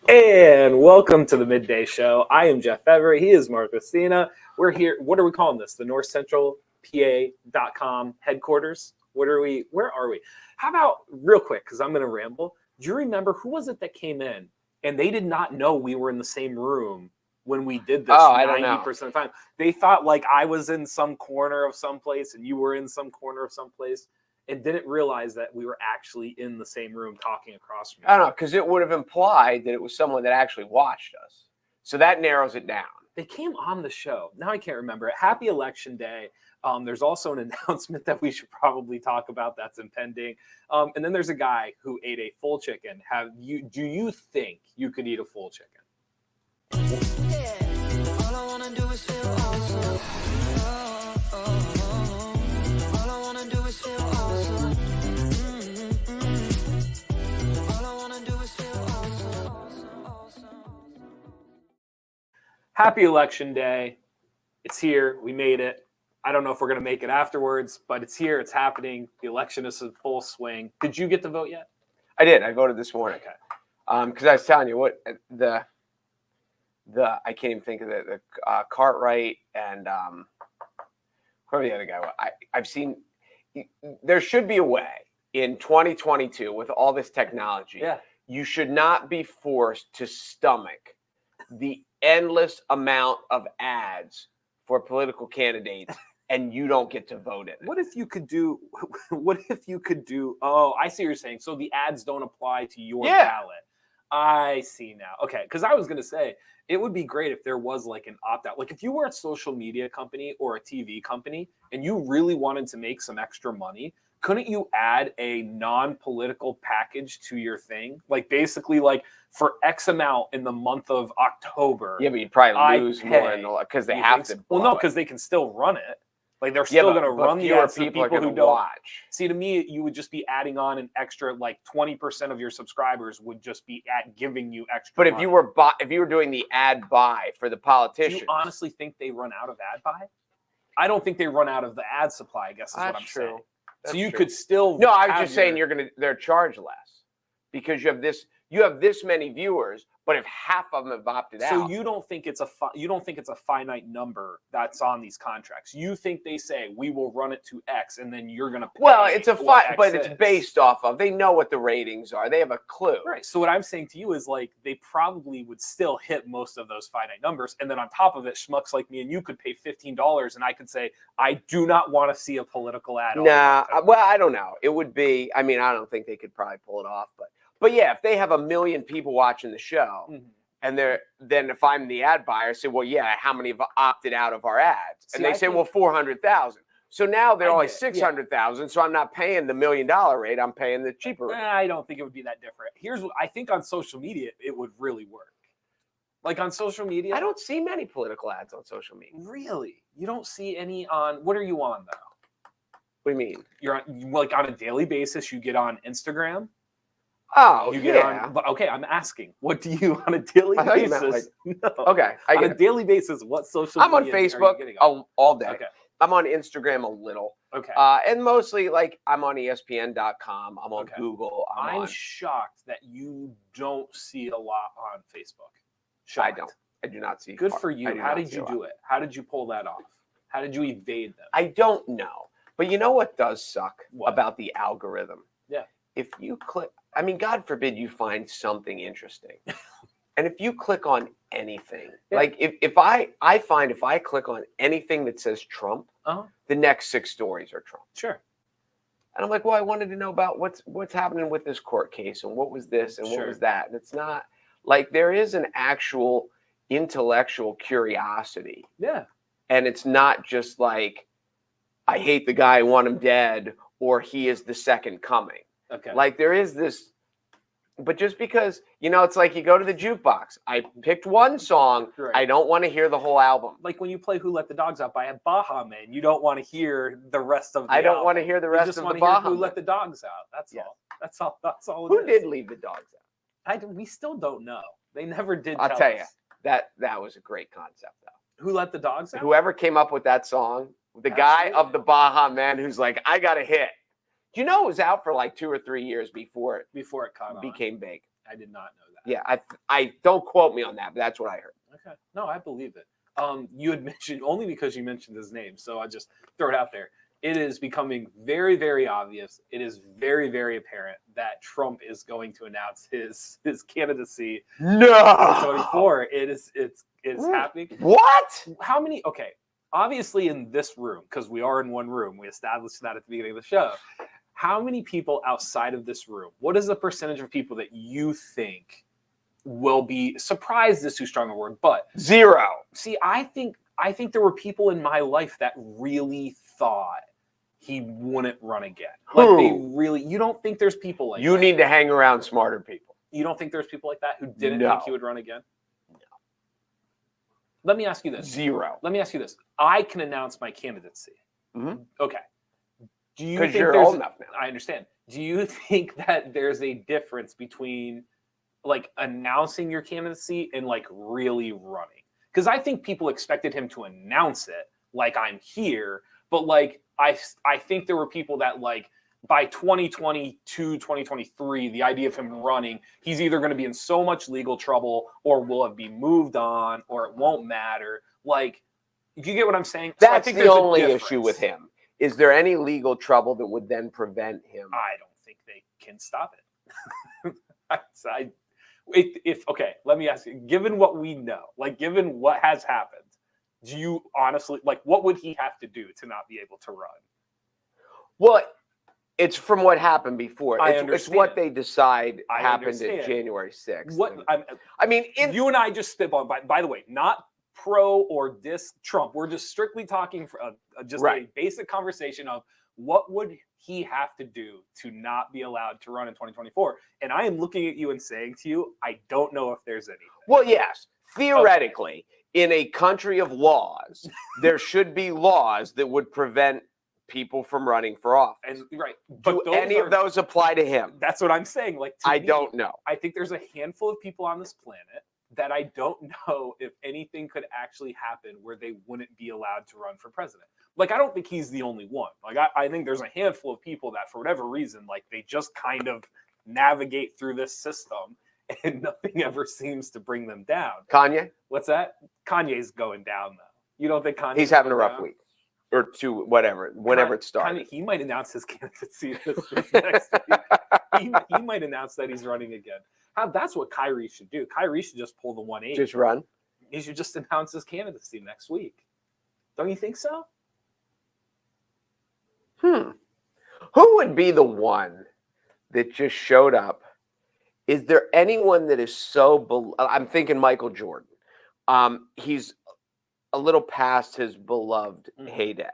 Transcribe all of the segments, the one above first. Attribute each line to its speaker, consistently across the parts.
Speaker 1: And welcome to the Midday Show. I am Jeff Everett. He is Mark Lucina. We're here. What are we calling this? The NorthcentralPa.com headquarters? Where are we? How about, real quick, because I'm going to ramble. Do you remember who was it that came in and they did not know we were in the same room when we did this 90% of the time? They thought like I was in some corner of some place and you were in some corner of some place, and didn't realize that we were actually in the same room talking across from each other.
Speaker 2: I don't know, because it would have implied that it was someone that actually watched us. So that narrows it down.
Speaker 1: They came on the show. Now I can't remember it. Happy Election Day. There's also an announcement that we should probably talk about that's impending. And then there's a guy who ate a full chicken. Do you think you could eat a full chicken?
Speaker 3: All I wanna do is feel awesome. All I wanna do is feel awesome. All I wanna do is feel awesome.
Speaker 1: Happy Election Day. It's here. We made it. I don't know if we're going to make it afterwards, but it's here. It's happening. The election is in full swing. Did you get to vote yet?
Speaker 2: I did. I voted this morning.
Speaker 1: Okay.
Speaker 2: Because I was telling you what I can't even think of the Cartwright and whoever the other guy was. I've seen. There should be a way in 2022 with all this technology.
Speaker 1: Yeah.
Speaker 2: You should not be forced to stomach the endless amount of ads for political candidates, and you don't get to vote in it.
Speaker 1: What if you could do? Oh, I see what you're saying. So the ads don't apply to your ballot. I see now. Okay, because I was gonna say it would be great if there was like an opt-out. Like if you were a social media company or a TV company and you really wanted to make some extra money, couldn't you add a non-political package to your thing? Like basically like for X amount in the month of October.
Speaker 2: Yeah, but you'd probably lose more because they have to.
Speaker 1: Well, no, because they can still run it. Like they're still going to run the ads.
Speaker 2: People who don't watch.
Speaker 1: See, to me, you would just be adding on an extra, like 20% of your subscribers would just be giving you extra.
Speaker 2: But
Speaker 1: money.
Speaker 2: if you were doing the ad buy for the politicians,
Speaker 1: do you honestly think they run out of ad buy? I don't think they run out of the ad supply. I guess is what I'm saying.
Speaker 2: That's
Speaker 1: so you
Speaker 2: true.
Speaker 1: could still.
Speaker 2: No, I was just saying they're charged less because you have this many viewers, but if half of them have opted out.
Speaker 1: So you don't think it's a finite number that's on these contracts. You think they say we will run it to X and then you're going to pay.
Speaker 2: Well, it's but it's based off of, they know what the ratings are. They have a clue.
Speaker 1: Right. So what I'm saying to you is like they probably would still hit most of those finite numbers. And then on top of it, schmucks like me and you could pay $15 and I could say, I do not want to see a political ad.
Speaker 2: Nah, well, I don't know. It would be, I mean, I don't think they could probably pull it off, But yeah, if they have 1 million people watching the show, and then if I'm the ad buyer, I say, well, yeah, how many have opted out of our ads? And they say, well, 400,000. So now they're only 600,000. So I'm not paying the $1 million rate. I'm paying the cheaper rate.
Speaker 1: I don't think it would be that different. Here's what I think on social media, it would really work. Like on social media,
Speaker 2: I don't see many political ads on social media.
Speaker 1: Really? You don't see any on? What are you on though?
Speaker 2: What do you mean?
Speaker 1: You're on, like on a daily basis. You get on Instagram.
Speaker 2: Oh,
Speaker 1: you get on. Okay, I'm asking. What do you on a daily basis?
Speaker 2: Okay,
Speaker 1: on a daily basis, what social?
Speaker 2: I'm on Facebook all day.
Speaker 1: Okay.
Speaker 2: I'm on Instagram a little.
Speaker 1: Okay.
Speaker 2: And mostly like I'm on ESPN.com. I'm on Google.
Speaker 1: I'm shocked that you don't see a lot on Facebook. Shocked.
Speaker 2: I do not see.
Speaker 1: Good for you. How did you do it? How did you pull that off? How did you evade them?
Speaker 2: I don't know. But you know what does suck about the algorithm?
Speaker 1: Yeah.
Speaker 2: If you click, I mean, God forbid you find something interesting. And if you click on anything, like if I find if I click on anything that says Trump, the next 6 stories are Trump.
Speaker 1: Sure.
Speaker 2: And I'm like, well, I wanted to know about what's happening with this court case and what was this and what was that. And it's not like there is an actual intellectual curiosity.
Speaker 1: Yeah.
Speaker 2: And it's not just like, I hate the guy, I want him dead, or he is the second coming.
Speaker 1: Okay.
Speaker 2: Like there is this, but just because, you know, it's like you go to the jukebox. I picked one song. Right. I don't want to hear the whole album.
Speaker 1: Like when you play Who Let the Dogs Out by a Baha Man, you don't want to hear the rest of the
Speaker 2: I don't
Speaker 1: album.
Speaker 2: want to hear the rest of the Baha Man.
Speaker 1: Who Let the Dogs Out. That's all. That's all. That's all.
Speaker 2: Who did leave the dogs out?
Speaker 1: We still don't know. They never did.
Speaker 2: I'll tell you, that was a great concept, though.
Speaker 1: Who Let the Dogs Out?
Speaker 2: Whoever came up with that song, the guy of the Baha Man who's like, I got a hit. Do you know it was out for like 2 or 3 years before it
Speaker 1: caught on?
Speaker 2: became big?
Speaker 1: I did not know that.
Speaker 2: Yeah, I don't quote me on that, but that's what I heard.
Speaker 1: Okay. No, I believe it. You had mentioned, only because you mentioned his name, so I just throw it out there. It is becoming very, very obvious. It is very, very apparent that Trump is going to announce his candidacy
Speaker 2: No.
Speaker 1: for 2024. It's happening.
Speaker 2: What?
Speaker 1: How many? Okay, obviously in this room, because we are in one room, we established that at the beginning of the show. How many people outside of this room? What is the percentage of people that you think will be surprised? Is too strong a word, but
Speaker 2: 0.
Speaker 1: See, I think there were people in my life that really thought he wouldn't run again. Like they really. You don't think there's people like
Speaker 2: you
Speaker 1: that?
Speaker 2: need to hang around smarter people.
Speaker 1: You don't think there's people like that who didn't think he would run again?
Speaker 2: No.
Speaker 1: Let me ask you this.
Speaker 2: 0.
Speaker 1: Let me ask you this. I can announce my candidacy.
Speaker 2: Mm-hmm.
Speaker 1: Okay. Do you
Speaker 2: Because
Speaker 1: think
Speaker 2: you're
Speaker 1: there's
Speaker 2: old enough now.
Speaker 1: I understand. Do you think that there's a difference between like announcing your candidacy and like really running? Because I think people expected him to announce it like I'm here, but like I think there were people that like by 2022, 2023, the idea of him running, he's either going to be in so much legal trouble or will have been moved on or it won't matter. Like, you get what I'm saying?
Speaker 2: That's
Speaker 1: so I think
Speaker 2: the only issue with him. Is there any legal trouble that would then prevent him?
Speaker 1: I don't think they can stop it. Okay, let me ask you, given what we know, like given what has happened, do you honestly, like what would he have to do to not be able to run?
Speaker 2: Well, it's from what happened before.
Speaker 1: I
Speaker 2: It's
Speaker 1: understand.
Speaker 2: what they decide
Speaker 1: I
Speaker 2: happened
Speaker 1: understand.
Speaker 2: at January 6th.
Speaker 1: What
Speaker 2: I mean,
Speaker 1: you and I just spitball. By the way, not pro or dis Trump. We're just strictly talking for just a basic conversation of what would he have to do to not be allowed to run in 2024. And I am looking at you and saying to you, I don't know if there's anything.
Speaker 2: Well, yes, theoretically, in a country of laws, there should be laws that would prevent people from running for office.
Speaker 1: And
Speaker 2: Do any of those apply to him?
Speaker 1: That's what I'm saying. Like,
Speaker 2: I don't know.
Speaker 1: I think there's a handful of people on this planet that I don't know if anything could actually happen where they wouldn't be allowed to run for president. Like, I don't think he's the only one. Like, I think there's a handful of people that, for whatever reason, like, they just kind of navigate through this system and nothing ever seems to bring them down.
Speaker 2: Kanye?
Speaker 1: What's that? Kanye's going down, though. You don't think Kanye's
Speaker 2: He's having a rough
Speaker 1: down?
Speaker 2: week. Or 2, whatever, whenever it started.
Speaker 1: He might announce his candidacy this next week. He might announce that he's running again. That's what Kyrie should do. Kyrie should just pull the 180.
Speaker 2: Just run.
Speaker 1: He should just announce his candidacy next week. Don't you think so?
Speaker 2: Who would be the one that just showed up? Is there anyone that is so I'm thinking Michael Jordan. He's a little past his beloved heyday.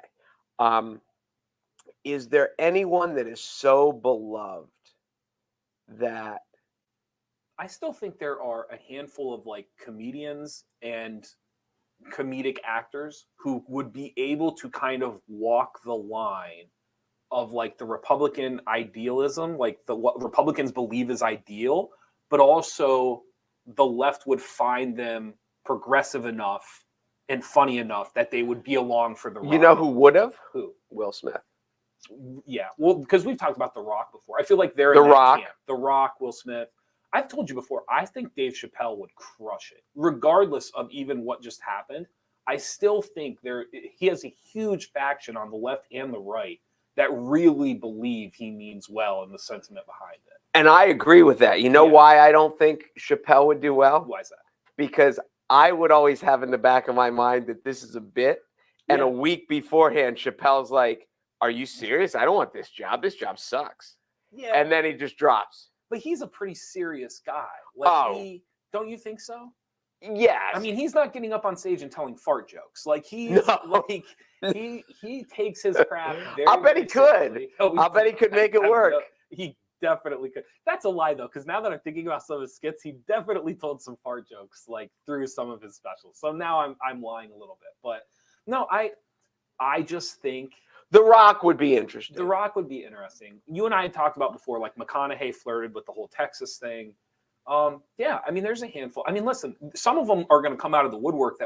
Speaker 2: Is there anyone that is so beloved that
Speaker 1: I still think there are a handful of like comedians and comedic actors who would be able to kind of walk the line of like the Republican idealism, like what Republicans believe is ideal, but also the left would find them progressive enough and funny enough that they would be along for the ride.
Speaker 2: You know who would have?
Speaker 1: Who?
Speaker 2: Will Smith.
Speaker 1: Yeah, well, because we've talked about The Rock before. I feel like they're
Speaker 2: The
Speaker 1: in that
Speaker 2: Rock.
Speaker 1: camp. The Rock, Will Smith. I've told you before, I think Dave Chappelle would crush it. Regardless of even what just happened, I still think he has a huge faction on the left and the right that really believe he means well in the sentiment behind it.
Speaker 2: And I agree with that. You know why I don't think Chappelle would do well?
Speaker 1: Why is that?
Speaker 2: Because I would always have in the back of my mind that this is a bit. And a week beforehand, Chappelle's like, are you serious? I don't want this job. This job sucks.
Speaker 1: Yeah.
Speaker 2: And then he just drops.
Speaker 1: But he's a pretty serious guy. Like don't you think so?
Speaker 2: Yes.
Speaker 1: I mean, he's not getting up on stage and telling fart jokes. Like he takes his craft very
Speaker 2: I'll bet he could. I'll bet he could make it work.
Speaker 1: He definitely could. That's a lie though, because now that I'm thinking about some of his skits, he definitely told some fart jokes like through some of his specials. So now I'm lying a little bit. But no, I just think
Speaker 2: The Rock would be interesting.
Speaker 1: The Rock would be interesting. You and I had talked about before, like McConaughey flirted with the whole Texas thing. Yeah, I mean, there's a handful. I mean, listen, some of them are going to come out of the woodwork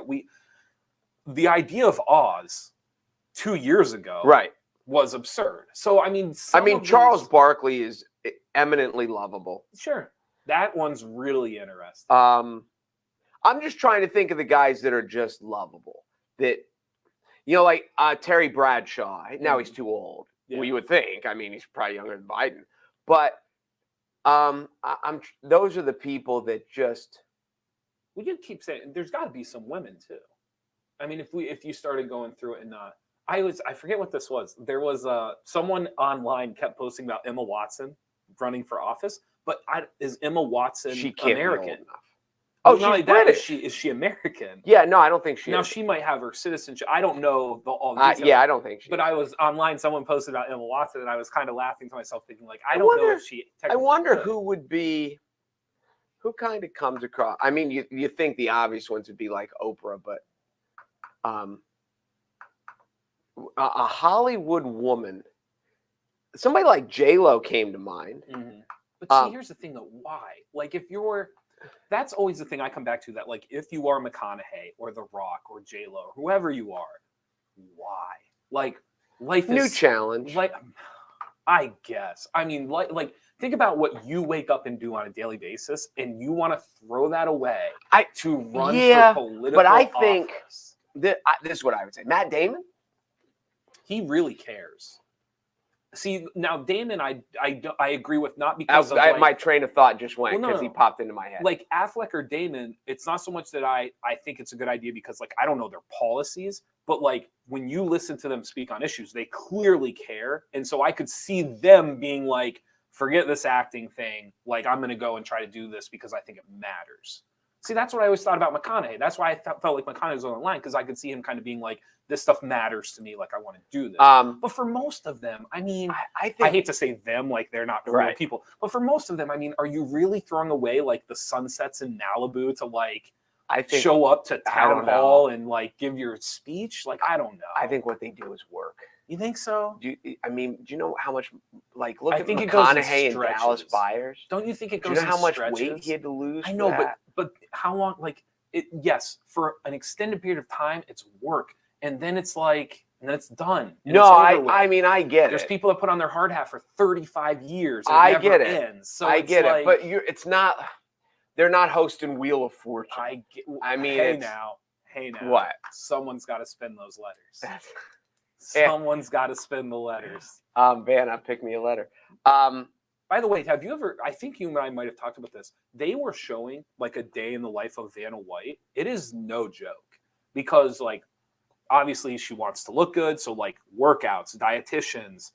Speaker 1: the idea of Oz 2 years ago,
Speaker 2: right,
Speaker 1: was absurd. So I mean, some of
Speaker 2: Charles
Speaker 1: these-
Speaker 2: Barkley is eminently lovable.
Speaker 1: Sure, that one's really interesting.
Speaker 2: I'm just trying to think of the guys that are just lovable. That, like Terry Bradshaw. Now he's too old.
Speaker 1: Yeah.
Speaker 2: Well, you would think. I mean, he's probably younger than Biden. But those are the people that just.
Speaker 1: We can keep saying there's got to be some women too. I mean, if you started going through it and I forget what this was. There was someone online kept posting about Emma Watson running for office, but is Emma Watson
Speaker 2: She can't
Speaker 1: American?
Speaker 2: be old enough.
Speaker 1: Oh,
Speaker 2: She's
Speaker 1: not only that,
Speaker 2: British.
Speaker 1: is she American?
Speaker 2: Yeah, no, I don't think she
Speaker 1: Now
Speaker 2: is.
Speaker 1: she might have her citizenship. I don't know all the details.
Speaker 2: Yeah, I don't think she
Speaker 1: But
Speaker 2: is.
Speaker 1: I was online, someone posted about Emma Watson, and I was kind of laughing to myself, thinking like, I don't know if she.
Speaker 2: I wonder
Speaker 1: could.
Speaker 2: who kind of comes across. I mean, you think the obvious ones would be like Oprah, but a Hollywood woman, somebody like J-Lo came to mind.
Speaker 1: Mm-hmm. But see, here's the thing, though. Why? Like, that's always the thing I come back to. That like, if you are McConaughey or The Rock or J-Lo or whoever you are, why? Like, life is
Speaker 2: New challenge.
Speaker 1: Like, I guess. I mean, like think about what you wake up and do on a daily basis, and you want to throw that away to run for political
Speaker 2: but I think
Speaker 1: office.
Speaker 2: this is what I would say. Matt Damon.
Speaker 1: He really cares. See, now Damon, I agree with, not because
Speaker 2: my train of thought just went
Speaker 1: Well,
Speaker 2: because
Speaker 1: no.
Speaker 2: he popped into my head.
Speaker 1: Like Affleck or Damon, it's not so much that I think it's a good idea because like I don't know their policies, but like when you listen to them speak on issues, they clearly care, and so I could see them being like, forget this acting thing, like I'm going to go and try to do this because I think it matters. See, that's what I always thought about McConaughey. That's why I felt like McConaughey was on the line, because I could see him kind of being like, this stuff matters to me, like I want to do this. But for most of them, I mean, I hate to say them, like they're not real people, but for most of them, I mean, are you really throwing away like the sunsets in Malibu to like show up to town hall and like give your speech? Like, I don't know.
Speaker 2: I think what they do is work.
Speaker 1: You think so?
Speaker 2: Do you know how much, like, look
Speaker 1: I
Speaker 2: at
Speaker 1: think it goes in
Speaker 2: McConaughey and Dallas
Speaker 1: stretches.
Speaker 2: Buyers?
Speaker 1: Don't you think it
Speaker 2: Do
Speaker 1: goes
Speaker 2: you know how much
Speaker 1: stretches?
Speaker 2: weight he had to lose?
Speaker 1: I know,
Speaker 2: for that?
Speaker 1: but how long? Like, yes, for an extended period of time, it's work, and then it's like, and then it's done. And
Speaker 2: No,
Speaker 1: it's over with.
Speaker 2: I mean, I get
Speaker 1: There's
Speaker 2: it.
Speaker 1: people that put on their hard hat for 35 years. And
Speaker 2: I
Speaker 1: it never
Speaker 2: get it.
Speaker 1: ends. So
Speaker 2: I get
Speaker 1: like,
Speaker 2: it, but it's not. They're not hosting Wheel of Fortune.
Speaker 1: I mean, hey now.
Speaker 2: What?
Speaker 1: Someone's got to spend those letters.
Speaker 2: Yeah.
Speaker 1: Someone's got to spend the letters.
Speaker 2: Vanna, pick me a letter.
Speaker 1: By the way, have you ever, I think you and I might have talked about this. They were showing like a day in the life of Vanna White. It is no joke, because like, obviously she wants to look good. So like workouts, dietitians,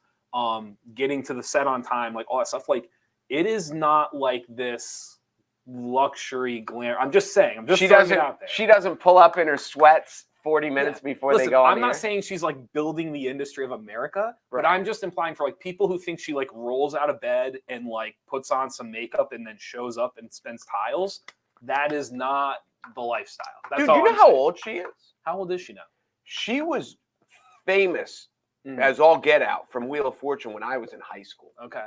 Speaker 1: getting to the set on time, like all that stuff. Like, it is not like this luxury glam. I'm just saying,
Speaker 2: She
Speaker 1: throwing it out there.
Speaker 2: She doesn't pull up in her sweats 40 minutes before they go on.
Speaker 1: I'm not saying she's like building the industry of America, but I'm just implying for like people who think she like rolls out of bed and like puts on some makeup and then shows up and spends tiles. That is not the lifestyle. That's
Speaker 2: Dude,
Speaker 1: all
Speaker 2: you know
Speaker 1: I'm
Speaker 2: how
Speaker 1: saying.
Speaker 2: old she is?
Speaker 1: How old is she now?
Speaker 2: She was famous as all get out from Wheel of Fortune when I was in high school.
Speaker 1: Okay.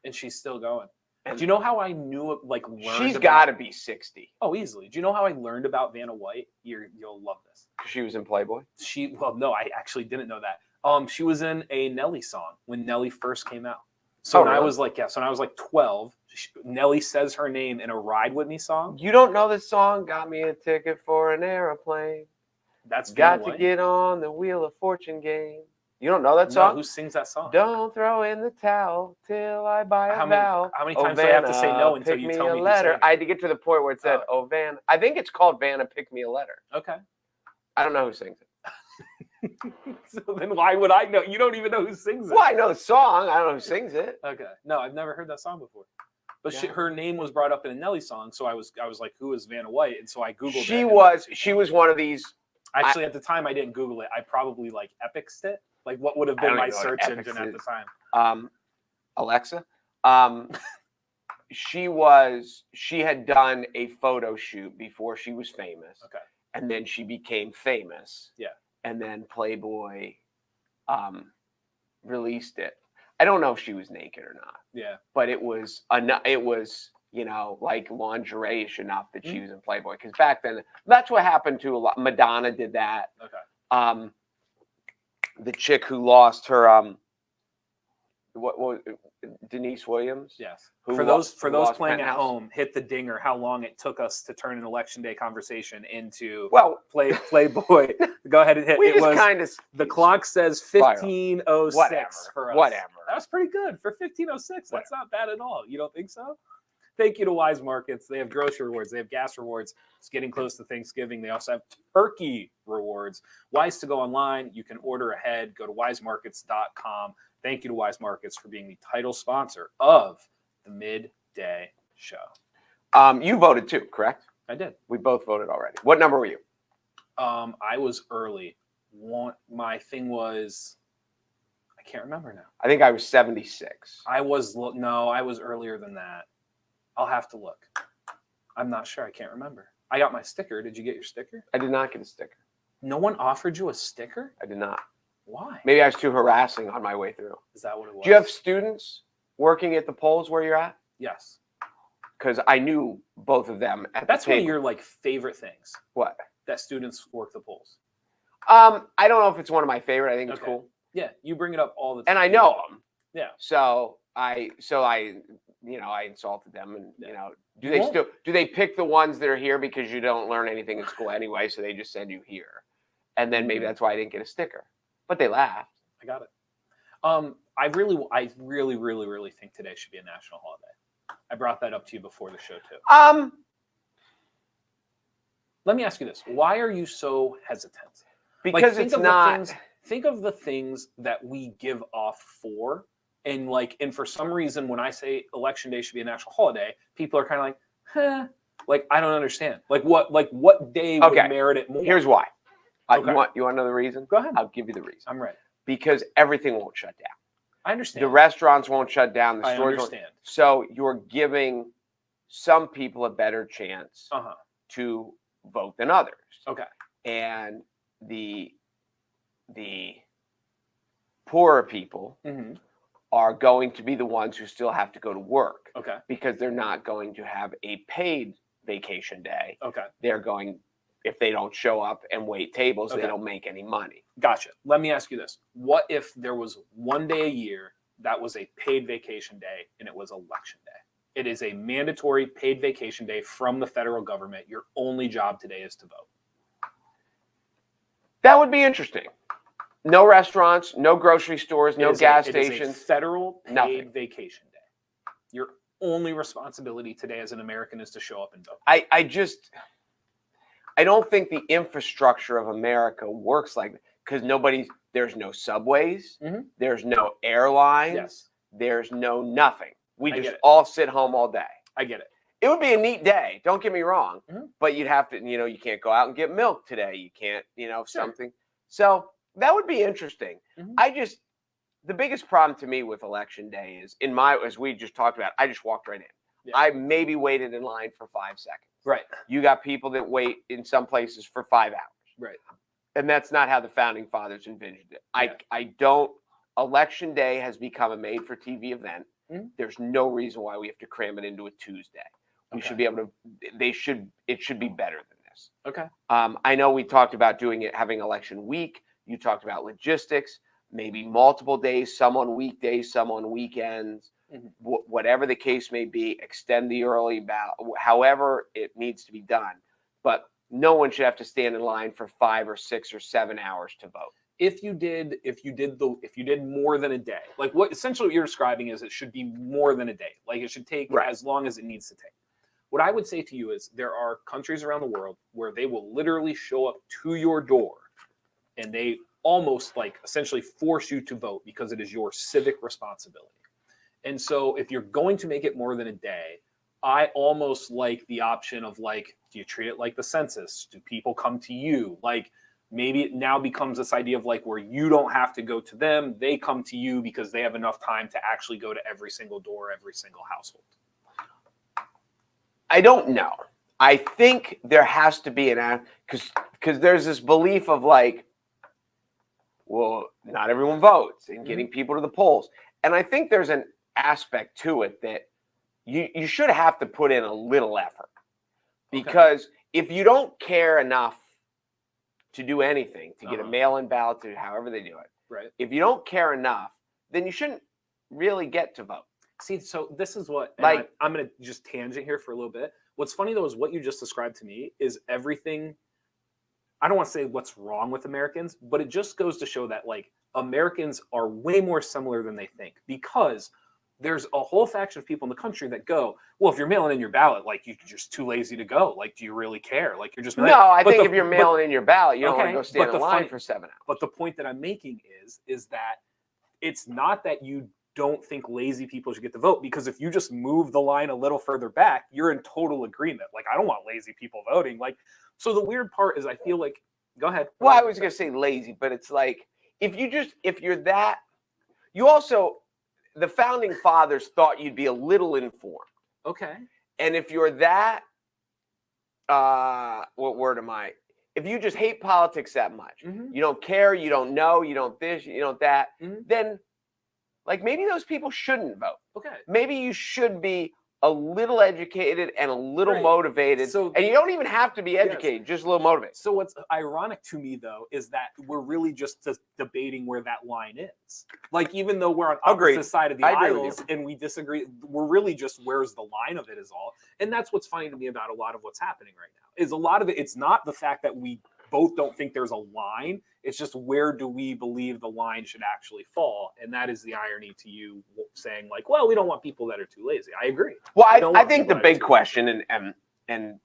Speaker 1: And she's still going.
Speaker 2: And
Speaker 1: do you know how I knew it, like, learned
Speaker 2: she's got to be 60.
Speaker 1: Oh, easily. Do you know how I learned about Vanna White? You'll love this.
Speaker 2: She was in Playboy?
Speaker 1: No, I actually didn't know that. She was in a Nelly song when Nelly first came out. So when I was like, when I was like 12, Nelly says her name in a Ride With Me song.
Speaker 2: You don't know this song? Got me a ticket for an airplane.
Speaker 1: That's
Speaker 2: got to get on the Wheel of Fortune game. You don't know that song?
Speaker 1: No, who sings that song?
Speaker 2: Don't throw in the towel till I buy a vowel.
Speaker 1: How many times do I have to say no until you tell me
Speaker 2: a letter? I had to get to the point where it said, "Oh, Vanna." I think it's called Vanna, Pick Me a Letter.
Speaker 1: Okay.
Speaker 2: I don't know who sings it.
Speaker 1: So then why would I know? You don't even know who sings it.
Speaker 2: Well, I know the song. I don't know who sings it.
Speaker 1: Okay. No, I've never heard that song before. But her name was brought up in a Nelly song, so I was like, who is Vanna White? And so I Googled it. She was
Speaker 2: one of these.
Speaker 1: Actually, at the time, I didn't Google it. I probably like Epixed it. Like, what would have been my search engine at the time?
Speaker 2: Alexa. She had done a photo shoot before she was famous.
Speaker 1: Okay.
Speaker 2: And then she became famous.
Speaker 1: Yeah.
Speaker 2: And then Playboy released it. I don't know if she was naked or not.
Speaker 1: Yeah.
Speaker 2: But it was like lingerie-ish enough that she was in Playboy. Because back then, that's what happened to a lot. Madonna did that.
Speaker 1: Okay.
Speaker 2: The chick who lost her what was it? Denise Williams?
Speaker 1: Yes.
Speaker 2: Who
Speaker 1: For
Speaker 2: lo-
Speaker 1: those
Speaker 2: who
Speaker 1: playing
Speaker 2: lost
Speaker 1: at
Speaker 2: Penthouse?
Speaker 1: home, hit the dinger. How long it took us to turn an election day conversation into
Speaker 2: Well,
Speaker 1: Playboy. Go ahead and hit.
Speaker 2: we
Speaker 1: It
Speaker 2: just
Speaker 1: was
Speaker 2: kind of
Speaker 1: the clock says 15:06
Speaker 2: Whatever.
Speaker 1: for us.
Speaker 2: Whatever.
Speaker 1: That was pretty good for 15:06. That's not bad at all. You don't think so? Thank you to Weis Markets. They have grocery rewards. They have gas rewards. It's getting close to Thanksgiving. They also have turkey rewards. Weis to go online. You can order ahead. Go to weismarkets.com. Thank you to Weis Markets for being the title sponsor of the Midday Show.
Speaker 2: You voted too, correct?
Speaker 1: I did.
Speaker 2: We both voted already. What number were you?
Speaker 1: I was early. My thing was, I can't remember now.
Speaker 2: I think I was 76.
Speaker 1: I was earlier than that. I'll have to look. I'm not sure. I can't remember. I got my sticker. Did you get your sticker?
Speaker 2: I did not get a sticker.
Speaker 1: No one offered you a sticker?
Speaker 2: I did not.
Speaker 1: Why?
Speaker 2: Maybe I was too harassing on my way through.
Speaker 1: Is that what it was?
Speaker 2: Do you have students working at the polls where you're at?
Speaker 1: Yes.
Speaker 2: Because I knew both of them at
Speaker 1: That's
Speaker 2: the
Speaker 1: one of
Speaker 2: table.
Speaker 1: your like favorite things.
Speaker 2: What?
Speaker 1: That students work the polls.
Speaker 2: I don't know if it's one of my favorite. I think it's
Speaker 1: Okay.
Speaker 2: cool.
Speaker 1: Yeah, you bring it up all the time.
Speaker 2: And I know them.
Speaker 1: Yeah.
Speaker 2: So I insulted them, and
Speaker 1: Yeah.
Speaker 2: do they pick the ones that are here because you don't learn anything in school anyway, so they just send you here, and then maybe that's why I didn't get a sticker, but they laughed.
Speaker 1: I got it. I really think today should be a national holiday. I brought that up to you before the show too. Let me ask you this: why are you so hesitant?
Speaker 2: Because it's not.
Speaker 1: Think of the things that we give off for. And for some reason, when I say election day should be a national holiday, people are kind of like, huh. Like, I don't understand. What day would merit it more?
Speaker 2: Here's why.
Speaker 1: Okay.
Speaker 2: You want to know the reason?
Speaker 1: Go ahead.
Speaker 2: I'll give you the reason.
Speaker 1: I'm ready.
Speaker 2: Because everything won't shut down.
Speaker 1: I understand.
Speaker 2: The restaurants won't shut down. The
Speaker 1: I
Speaker 2: stores
Speaker 1: understand.
Speaker 2: won't. So you're giving some people a better chance to vote than others.
Speaker 1: Okay.
Speaker 2: And the poorer people are going to be the ones who still have to go to work.
Speaker 1: Okay.
Speaker 2: Because they're not going to have a paid vacation day.
Speaker 1: Okay.
Speaker 2: They're going, if they don't show up and wait tables,
Speaker 1: Okay.
Speaker 2: they don't make any money.
Speaker 1: Gotcha. Let me ask you this. What if there was one day a year that was a paid vacation day and it was election day? It is a mandatory paid vacation day from the federal government. Your only job today is to vote.
Speaker 2: That would be interesting. No restaurants, no grocery stores, no gas
Speaker 1: It is
Speaker 2: stations.
Speaker 1: a federal paid
Speaker 2: Nothing.
Speaker 1: vacation day. Your only responsibility today as an American is to show up and vote.
Speaker 2: I don't think the infrastructure of America works like that because there's no subways, there's no airlines,
Speaker 1: Yes.
Speaker 2: there's no nothing. We
Speaker 1: I
Speaker 2: just
Speaker 1: get it.
Speaker 2: all sit home all day.
Speaker 1: I get it.
Speaker 2: It would be a neat day. Don't get me wrong,
Speaker 1: Mhm.
Speaker 2: but you'd have to, you can't go out and get milk today. You can't,
Speaker 1: Sure.
Speaker 2: something. So that would be interesting.
Speaker 1: Mhm.
Speaker 2: The biggest problem to me with election day is as we just talked about, I just walked right in.
Speaker 1: Yeah.
Speaker 2: I maybe waited in line for 5 seconds.
Speaker 1: Right.
Speaker 2: You got people that wait in some places for 5 hours.
Speaker 1: Right.
Speaker 2: And that's not how the founding fathers envisioned it.
Speaker 1: Yeah.
Speaker 2: Election day has become a made for TV event.
Speaker 1: Mhm.
Speaker 2: There's no reason why we have to cram it into a Tuesday. We should be able to, it should be better than this.
Speaker 1: Okay.
Speaker 2: I know we talked about having election week. You talked about logistics, maybe multiple days, some on weekdays, some on weekends, whatever the case may be, extend the early ballot, however it needs to be done. But no one should have to stand in line for 5 or 6 or 7 hours to vote.
Speaker 1: If you did more than a day, like essentially what you're describing is it should be more than a day. Like it should take as long as it needs to take. What I would say to you is there are countries around the world where they will literally show up to your door and they almost essentially force you to vote because it is your civic responsibility. And so if you're going to make it more than a day, I almost like the option of do you treat it like the census? Do people come to you? Maybe it now becomes this idea of where you don't have to go to them. They come to you because they have enough time to actually go to every single door, every single household.
Speaker 2: I don't know. I think there has to be because there's this belief of well, not everyone votes and getting people to the polls. And I think there's an aspect to it that you should have to put in a little effort because if you don't care enough to do anything, to get a mail-in ballot, to however they do it,
Speaker 1: right?
Speaker 2: if you don't care enough, then you shouldn't really get to vote.
Speaker 1: See, so this is what
Speaker 2: Like-
Speaker 1: I'm going to just tangent here for a little bit. What's funny though is what you just described to me is everything. I don't want to say what's wrong with Americans, but it just goes to show that like Americans are way more similar than they think, because there's a whole faction of people in the country that go, well, if you're mailing in your ballot, like you're just too lazy to go. Like, do you really care? Like, you're just
Speaker 2: No, I think if you're mailing in your ballot, you don't want to go stand in line for 7 hours.
Speaker 1: But the point that I'm making is that it's not that you don't think lazy people should get the vote, because if you just move the line a little further back, you're in total agreement. Like, I don't want lazy people voting. Like, so the weird part is I feel like, go ahead.
Speaker 2: Well, I was going to say lazy, but it's like, if you're that, you also, the founding fathers thought you'd be a little informed.
Speaker 1: Okay.
Speaker 2: And if you're that, what word am I? If you just hate politics that much, you don't care, you don't know, you don't this, you don't that, then like maybe those people shouldn't vote.
Speaker 1: Okay.
Speaker 2: Maybe you should be a little educated and a little motivated.
Speaker 1: So,
Speaker 2: and you don't even have to be educated, just a little motivated.
Speaker 1: So what's ironic to me though is that we're really just debating where that line is. Like, even though we're on opposite side of the aisles and we disagree, we're really just, where's the line of it is all. And that's what's funny to me about a lot of what's happening right now, is a lot of it, it's not the fact that we both don't think there's a line. It's just, where do we believe the line should actually fall? And that is the irony to you saying like, well, we don't want people that are too lazy. I agree.
Speaker 2: Well, I think the big question, and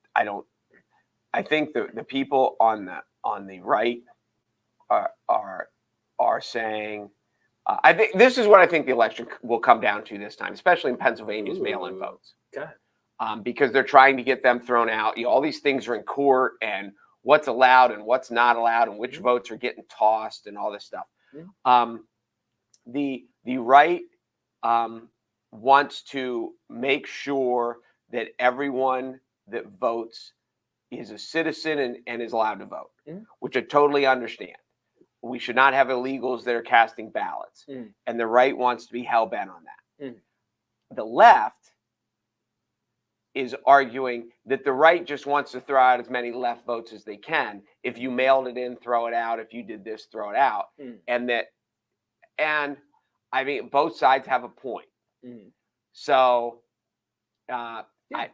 Speaker 2: I think the people on the right are saying, I think this is what I think the election will come down to this time, especially in Pennsylvania's mail-in votes.
Speaker 1: Okay.
Speaker 2: Because they're trying to get them thrown out. All these things are in court, and what's allowed and what's not allowed, and which votes are getting tossed, and all this stuff. The right wants to make sure that everyone that votes is a citizen and is allowed to vote, which I totally understand. We should not have illegals that are casting ballots, and the right wants to be hell-bent on that. The left is arguing that the right just wants to throw out as many left votes as they can. If you mailed it in, throw it out. If you did this, throw it out. And I mean, both sides have a point. So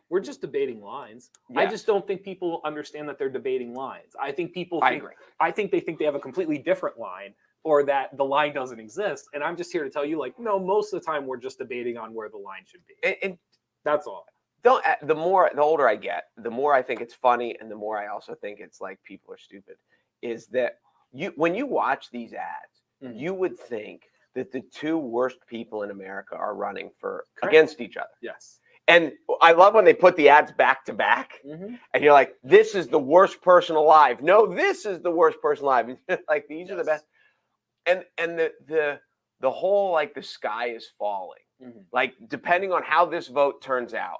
Speaker 1: we're just debating lines.
Speaker 2: Yes.
Speaker 1: I just don't think people understand that they're debating lines. I think people think, I think they think they have a completely different line, or that the line doesn't exist. And I'm just here to tell you, like, no, most of the time we're just debating on where the line should be.
Speaker 2: And
Speaker 1: that's all.
Speaker 2: The older I get, the more I think it's funny, and the more I also think it's like people are stupid. Is that when you watch these ads, you would think that the two worst people in America are running against each other.
Speaker 1: Yes.
Speaker 2: And I love when they put the ads back to back, and you're like, this is the worst person alive. No, this is the worst person alive. Like, these are the best. And the whole, like, the sky is falling. Like, depending on how this vote turns out,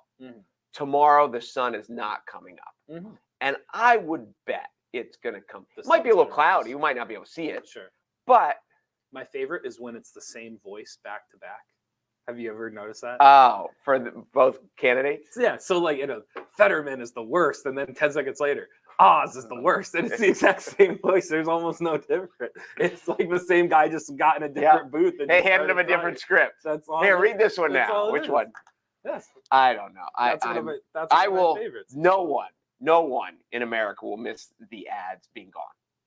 Speaker 2: tomorrow the sun is not coming up. And I would bet it's going to come. It might be a little cloudy. You might not be able to see it.
Speaker 1: Sure.
Speaker 2: But
Speaker 1: my favorite is when it's the same voice back to back. Have you ever noticed that?
Speaker 2: Oh, for both candidates?
Speaker 1: Yeah. So, like, Fetterman is the worst. And then 10 seconds later, Oz is the worst. And it's the exact same voice. There's almost no difference. It's like the same guy just got in a different booth. And
Speaker 2: they handed him a different script.
Speaker 1: That's all.
Speaker 2: Here, read this one now. Which one?
Speaker 1: Yes.
Speaker 2: I don't know.
Speaker 1: That's one of my favorites.
Speaker 2: No one in America will miss the ads being gone.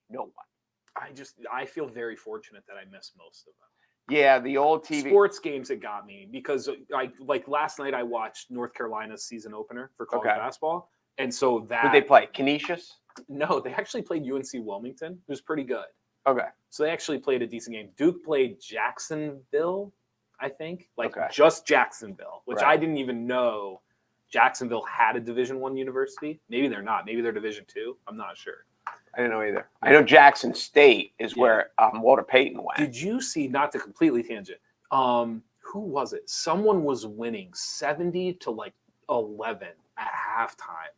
Speaker 2: No one.
Speaker 1: I feel very fortunate that I missed most of them.
Speaker 2: Yeah, the old TV
Speaker 1: sports games, it got me, because like last night I watched North Carolina's season opener for college basketball, and so that.
Speaker 2: Who'd they play? Canisius?
Speaker 1: No, they actually played UNC Wilmington. It was pretty good.
Speaker 2: Okay.
Speaker 1: So they actually played a decent game. Duke played Jacksonville, I think, just Jacksonville, which I didn't even know Jacksonville had a Division I university. Maybe they're not. Maybe they're Division II. I'm not sure.
Speaker 2: I didn't know either. I know Jackson State is where Walter Payton went.
Speaker 1: Did you see, not to completely tangent, who was it? Someone was winning 70 to like 11 at halftime.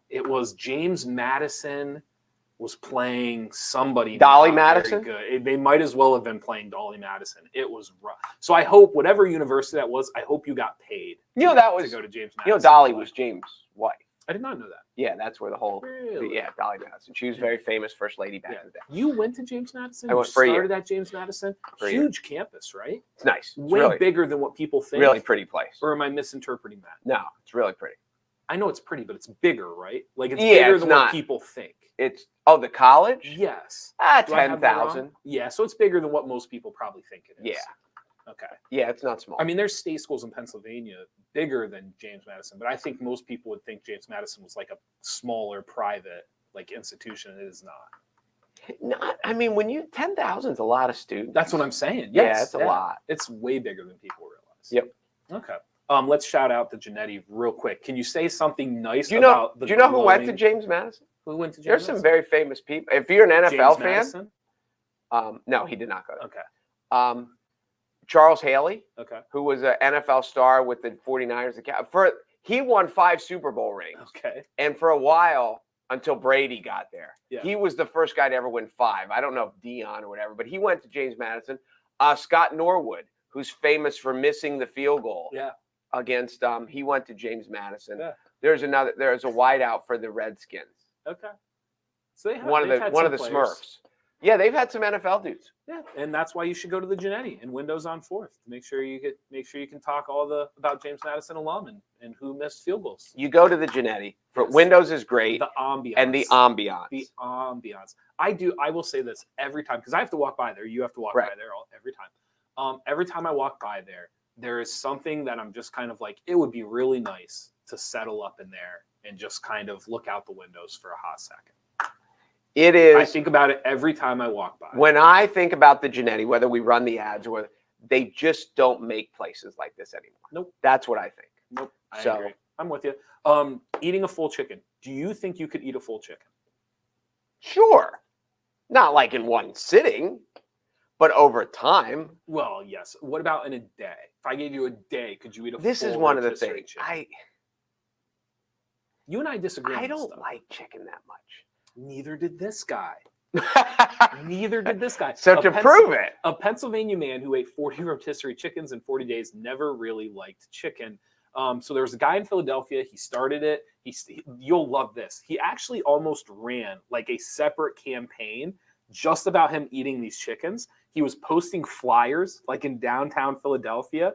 Speaker 1: It was James Madison was playing somebody.
Speaker 2: Dolly Madison?
Speaker 1: Good. They might as well have been playing Dolly Madison. It was rough. So I hope, whatever university that was, I hope you got paid.
Speaker 2: That was
Speaker 1: to go to James Madison.
Speaker 2: Dolly was James' wife.
Speaker 1: I did not know that.
Speaker 2: Yeah, that's where the whole
Speaker 1: Really?
Speaker 2: yeah, Dolly Madison. She was very famous first lady back in the day.
Speaker 1: You went to James Madison?
Speaker 2: I went
Speaker 1: You
Speaker 2: for a year.
Speaker 1: started at James Madison?
Speaker 2: For a year.
Speaker 1: Huge campus, right?
Speaker 2: It's nice. It's
Speaker 1: Way
Speaker 2: really
Speaker 1: bigger than what people think.
Speaker 2: really pretty place.
Speaker 1: Or am I misinterpreting that?
Speaker 2: No, it's really pretty.
Speaker 1: I know it's pretty, but it's bigger, right? Like it's
Speaker 2: Yeah,
Speaker 1: bigger
Speaker 2: it's
Speaker 1: than
Speaker 2: not.
Speaker 1: what people think.
Speaker 2: It's the college?
Speaker 1: Yes. Do I have that wrong?
Speaker 2: 10,000.
Speaker 1: Yeah, so it's bigger than what most people probably think it is.
Speaker 2: Yeah.
Speaker 1: Okay.
Speaker 2: Yeah, it's not small.
Speaker 1: I mean, there's state schools in Pennsylvania bigger than James Madison, but I think most people would think James Madison was like a smaller private like institution. It is not.
Speaker 2: Not, I mean, when you 10,000 is a lot of students.
Speaker 1: That's what I'm saying.
Speaker 2: Yeah,
Speaker 1: Yes,
Speaker 2: it's a lot.
Speaker 1: It's way bigger than people realize.
Speaker 2: Yep.
Speaker 1: Okay. Let's shout out to Janetti real quick. Can you say something nice
Speaker 2: Do you know?
Speaker 1: about the
Speaker 2: Do you know who went to
Speaker 1: glowing-
Speaker 2: James Madison?
Speaker 1: Who went to James
Speaker 2: There's
Speaker 1: Madison?
Speaker 2: some very famous people. If you're an NFL
Speaker 1: James
Speaker 2: fan,
Speaker 1: Madison?
Speaker 2: no, he did not go.
Speaker 1: Okay.
Speaker 2: Charles Haley,
Speaker 1: Okay.
Speaker 2: who was an NFL star with the 49ers, he won 5 Super Bowl rings.
Speaker 1: Okay.
Speaker 2: And for a while, until Brady got there,
Speaker 1: Yeah.
Speaker 2: he was the first guy to ever win 5. I don't know if Dion or whatever, but he went to James Madison. Scott Norwood, who's famous for missing the field goal
Speaker 1: Yeah.
Speaker 2: against, he went to James Madison.
Speaker 1: Yeah.
Speaker 2: There's a wideout for the Redskins.
Speaker 1: Okay. So they have
Speaker 2: One of
Speaker 1: they've
Speaker 2: the
Speaker 1: had
Speaker 2: one
Speaker 1: some
Speaker 2: of the
Speaker 1: players.
Speaker 2: Smurfs. Yeah, they've had some NFL dudes.
Speaker 1: Yeah, and that's why you should go to the Janetti and Windows on 4th to make sure you can talk about James Madison alum and who missed field goals.
Speaker 2: You go to the Janetti. For
Speaker 1: Yes.
Speaker 2: Windows is great,
Speaker 1: The ambiance
Speaker 2: and the ambiance.
Speaker 1: The ambiance. I will say this every time because I have to walk by there. You have to walk
Speaker 2: Right.
Speaker 1: by there every time. Every time I walk by there is something that I'm just kind of like, it would be really nice to settle up in there and just kind of look out the windows for a hot second.
Speaker 2: It is.
Speaker 1: I think about it every time I walk by.
Speaker 2: When I think about the Janetti, whether we run the ads or they just don't make places like this anymore.
Speaker 1: Nope.
Speaker 2: That's what I think.
Speaker 1: Nope. I
Speaker 2: So-
Speaker 1: agree. I'm with you. Eating a full chicken. Do you think you could eat a full chicken?
Speaker 2: Sure. Not like in one sitting, but over time.
Speaker 1: Well, yes. What about in a day? If I gave you a day, could you eat a
Speaker 2: This
Speaker 1: full
Speaker 2: is one of the
Speaker 1: rotisserie
Speaker 2: things.
Speaker 1: chicken? You and I disagree.
Speaker 2: I
Speaker 1: on this
Speaker 2: don't
Speaker 1: stuff.
Speaker 2: like chicken that much.
Speaker 1: Neither did this guy. Neither did this guy.
Speaker 2: So
Speaker 1: A
Speaker 2: to
Speaker 1: Pens-
Speaker 2: prove it,
Speaker 1: a Pennsylvania man who ate 40 rotisserie chickens in 40 days never really liked chicken. So there was a guy in Philadelphia. He started it. You'll love this. He actually almost ran like a separate campaign just about him eating these chickens. He was posting flyers like in downtown Philadelphia,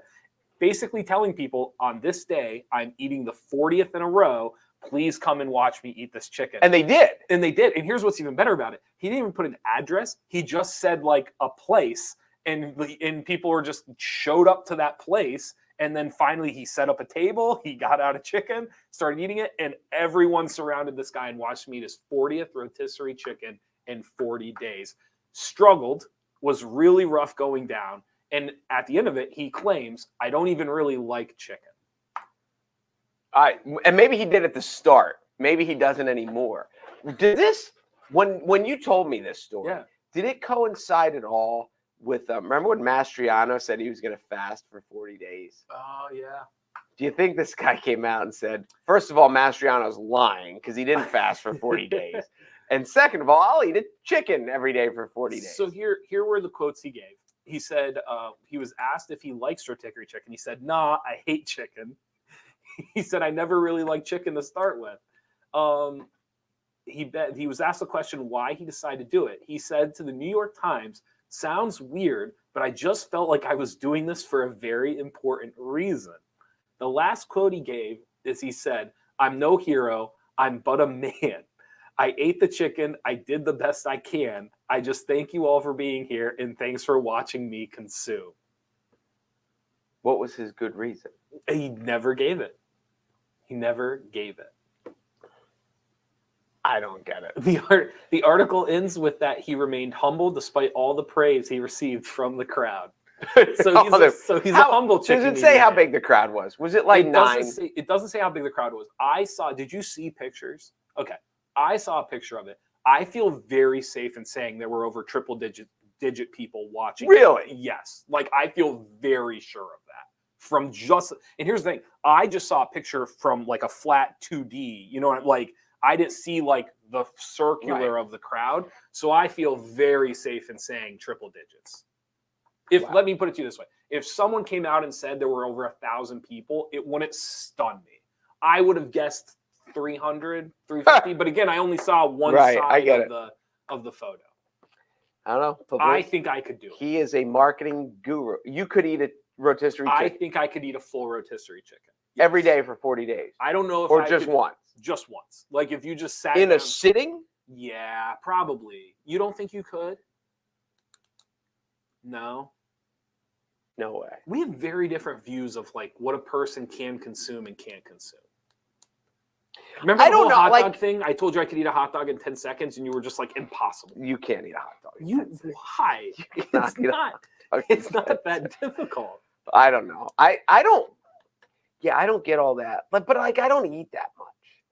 Speaker 1: basically telling people on this day, I'm eating the 40th in a row. Please come and watch me eat this chicken.
Speaker 2: and they did.
Speaker 1: And they did. And here's what's even better about it. He didn't even put an address. He just said like a place and people were just showed up to that place. And then finally he set up a table. He got out a chicken, started eating it. And everyone surrounded this guy and watched him eat his 40th rotisserie chicken in 40 days. Struggled, was really rough going down. And at the end of it, he claims, I don't even really like chicken.
Speaker 2: And maybe he did at the start. Maybe he doesn't anymore. Did this when you told me this story?
Speaker 1: Yeah.
Speaker 2: Did it coincide at all with? Remember when Mastriano said he was going to fast for 40 days?
Speaker 1: Oh, yeah.
Speaker 2: Do you think this guy came out and said, first of all, Mastriano's lying because he didn't fast for 40 days, and second of all, I'll eat a chicken every day for 40 days.
Speaker 1: So here were the quotes he gave. He said he was asked if he likes rotisserie chicken. He said, "Nah, I hate chicken." He said, "I never really liked chicken to start with." He was asked the question why he decided to do it. He said to the New York Times, "Sounds weird, but I just felt like I was doing this for a very important reason." The last quote he gave is he said, "I'm no hero. I'm but a man. I ate the chicken. I did the best I can. I just thank you all for being here and thanks for watching me consume."
Speaker 2: What was his good reason?
Speaker 1: He never gave it. He never gave it.
Speaker 2: I don't get it.
Speaker 1: The article ends with that he remained humble despite all the praise he received from the crowd. So he's a humble chicken.
Speaker 2: Does it say how
Speaker 1: eater.
Speaker 2: big the crowd was? Was it like
Speaker 1: It
Speaker 2: 9?
Speaker 1: it doesn't say how big the crowd was. Did you see pictures? Okay. I saw a picture of it. I feel very safe in saying there were over triple digit people watching.
Speaker 2: Really?
Speaker 1: Yes. Like I feel very sure of that. And here's the thing. I just saw a picture from like a flat 2D. You know what? Like I didn't see like the circular of the crowd. So I feel very safe in saying triple digits. Let me put it to you this way. If someone came out and said there were over 1,000 people, it wouldn't stun me. I would have guessed 300, 350. But again, I only saw one
Speaker 2: Right,
Speaker 1: side
Speaker 2: I get
Speaker 1: of the photo.
Speaker 2: I don't know.
Speaker 1: I think I could do it.
Speaker 2: He is a marketing guru. You could eat a rotisserie chicken.
Speaker 1: I think I could eat a full rotisserie chicken.
Speaker 2: Every day for 40 days.
Speaker 1: I don't know if
Speaker 2: or
Speaker 1: I
Speaker 2: just
Speaker 1: could,
Speaker 2: once.
Speaker 1: Just once. Like if you just sat
Speaker 2: in
Speaker 1: down,
Speaker 2: a sitting.
Speaker 1: Yeah, probably. You don't think you could? No.
Speaker 2: No way.
Speaker 1: We have very different views of like what a person can consume and can't consume. Remember the whole hot dog thing? I told you I could eat a hot dog in 10 seconds, and you were just like, impossible.
Speaker 2: You can't eat a hot dog.
Speaker 1: Why? It's not that difficult.
Speaker 2: I don't know. I don't. Yeah, I don't get all that. But like, I don't eat that much.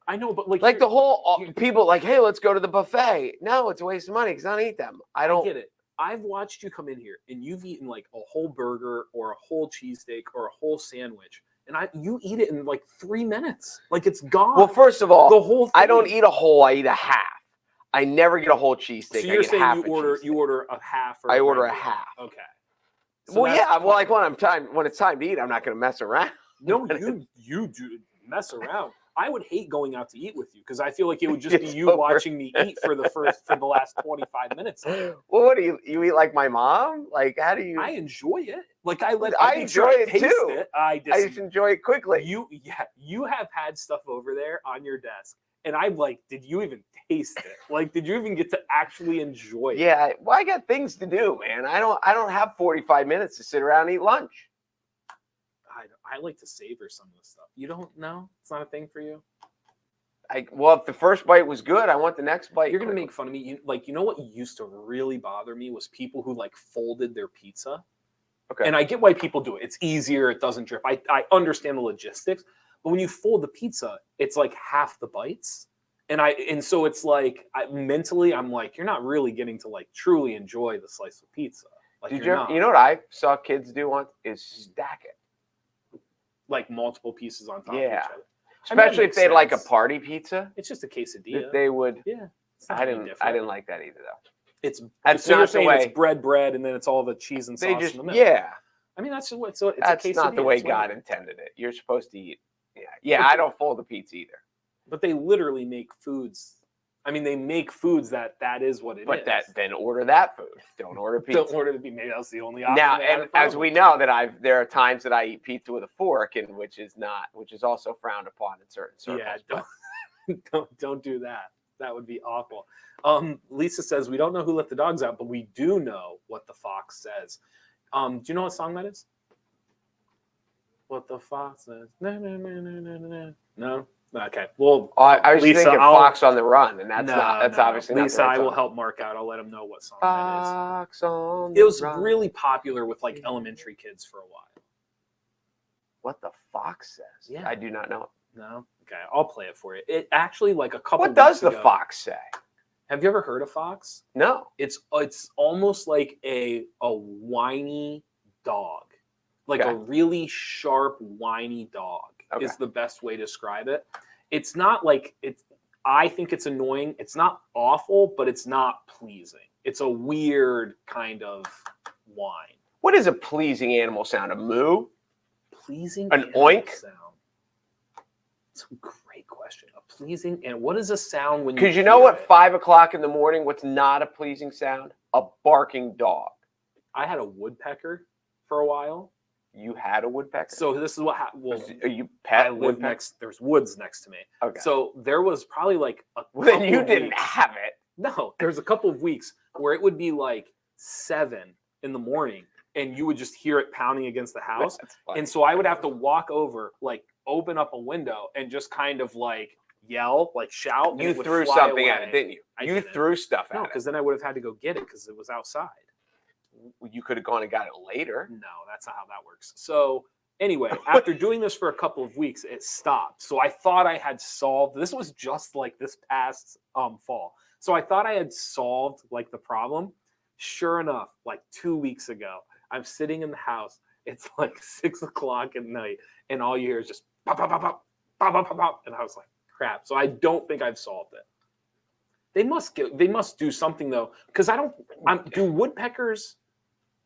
Speaker 1: I know, but like
Speaker 2: the whole people like, hey, let's go to the buffet. No, it's a waste of money because I don't eat them. I don't
Speaker 1: get it. I've watched you come in here and you've eaten like a whole burger or a whole cheesesteak or a whole sandwich. And you eat it in like 3 minutes. Like it's gone.
Speaker 2: Well, first of all,
Speaker 1: the whole thing.
Speaker 2: I don't eat a whole. I eat a half. I never get a whole cheesesteak.
Speaker 1: So you're saying you order a half or
Speaker 2: I order a half.
Speaker 1: Okay. So
Speaker 2: well, yeah. Well, like when it's time to eat, I'm not going to mess around.
Speaker 1: No, you do mess around. I would hate going out to eat with you because I feel like it would just be you watching me eat for the last 25 minutes.
Speaker 2: Well, what do you eat like my mom? Like how do you?
Speaker 1: I enjoy it. Like I
Speaker 2: enjoy it too.
Speaker 1: It. I
Speaker 2: just enjoy it quickly.
Speaker 1: You have had stuff over there on your desk, and I'm like, did you even taste it? Like, did you even get to actually enjoy it?
Speaker 2: Yeah. Well, I got things to do, man. I don't have 45 minutes to sit around and eat lunch.
Speaker 1: I like to savor some of the stuff. You don't know? It's not a thing for you?
Speaker 2: Well, if the first bite was good, I want the next bite.
Speaker 1: You're going to make fun of me. You know what used to really bother me was people who like folded their pizza. Okay. And I get why people do it. It's easier. It doesn't drip. I understand the logistics. But when you fold the pizza, it's like half the bites. And so it's like mentally, I'm like, you're not really getting to like truly enjoy the slice of pizza. Like,
Speaker 2: you know what I saw kids do once is stack it.
Speaker 1: Like multiple pieces on top of each other.
Speaker 2: Especially if they had like a party pizza.
Speaker 1: It's just a quesadilla.
Speaker 2: They would.
Speaker 1: Yeah.
Speaker 2: I didn't like that either though.
Speaker 1: It's
Speaker 2: not the way.
Speaker 1: It's bread, and then it's all the cheese and sauce in the middle.
Speaker 2: Yeah.
Speaker 1: I mean that's what.
Speaker 2: So that's not the way God intended it. You're supposed to eat. Yeah. I don't fold the pizza either.
Speaker 1: But they literally make foods. I mean, they make foods that is what it is.
Speaker 2: But then order that food. Don't order pizza.
Speaker 1: Don't order the pizza. Maybe that's the only option.
Speaker 2: Now, and as we know that there are times that I eat pizza with a fork, and which is also frowned upon in certain circles.
Speaker 1: Yeah, don't do that. That would be awful. Lisa says we don't know who let the dogs out, but we do know what the fox says. Do you know what song that is? What the fox says? No. Okay. Well,
Speaker 2: I was
Speaker 1: Lisa,
Speaker 2: thinking Fox on the Run, and that's obviously not.
Speaker 1: Lisa, I will help Mark out. I'll let him know what song
Speaker 2: Fox
Speaker 1: that is.
Speaker 2: On the
Speaker 1: It was
Speaker 2: Run.
Speaker 1: really popular with like elementary kids for a while.
Speaker 2: What the Fox says?
Speaker 1: Yeah.
Speaker 2: I do not know.
Speaker 1: No. Okay, I'll play it for you. It actually like a couple.
Speaker 2: What does the
Speaker 1: ago,
Speaker 2: fox say?
Speaker 1: Have you ever heard of Fox?
Speaker 2: No.
Speaker 1: It's almost like a whiny dog, like a really sharp whiny dog. Okay. Is the best way to describe it. It's not like it's. I think it's annoying. It's not awful, but it's not pleasing. It's a weird kind of whine.
Speaker 2: What is a pleasing animal sound? A moo?
Speaker 1: Pleasing.
Speaker 2: An oink
Speaker 1: sound. It's a great question. A pleasing and what is a sound when?
Speaker 2: Because you know what? 5 o'clock in the morning. What's not a pleasing sound? A barking dog.
Speaker 1: I had a woodpecker for a while.
Speaker 2: You had a woodpecker?
Speaker 1: So this is what happened. Well,
Speaker 2: you pet woodpecker?
Speaker 1: There's woods next to me.
Speaker 2: Okay.
Speaker 1: So there was probably like a
Speaker 2: well, then you didn't
Speaker 1: weeks.
Speaker 2: have it.
Speaker 1: No, there's a couple of weeks where it would be like 7 in the morning and you would just hear it pounding against the house. And so I would have to walk over, like open up a window and just kind of like yell, like shout.
Speaker 2: You threw something at it, didn't you?
Speaker 1: You
Speaker 2: threw stuff at it.
Speaker 1: No, because then I would have had to go get it because it was outside.
Speaker 2: You could have gone and got it later.
Speaker 1: No, that's not how that works. So anyway, after doing this for a couple of weeks, it stopped. So I thought I had solved. This was just like this past fall. So I thought I had solved like the problem. Sure enough, like 2 weeks ago, I'm sitting in the house. It's like 6 o'clock at night, and all you hear is just pop, pop, pop, pop, pop, pop, pop, pop. And I was like, crap. So I don't think I've solved it. They must do something though, because do woodpeckers?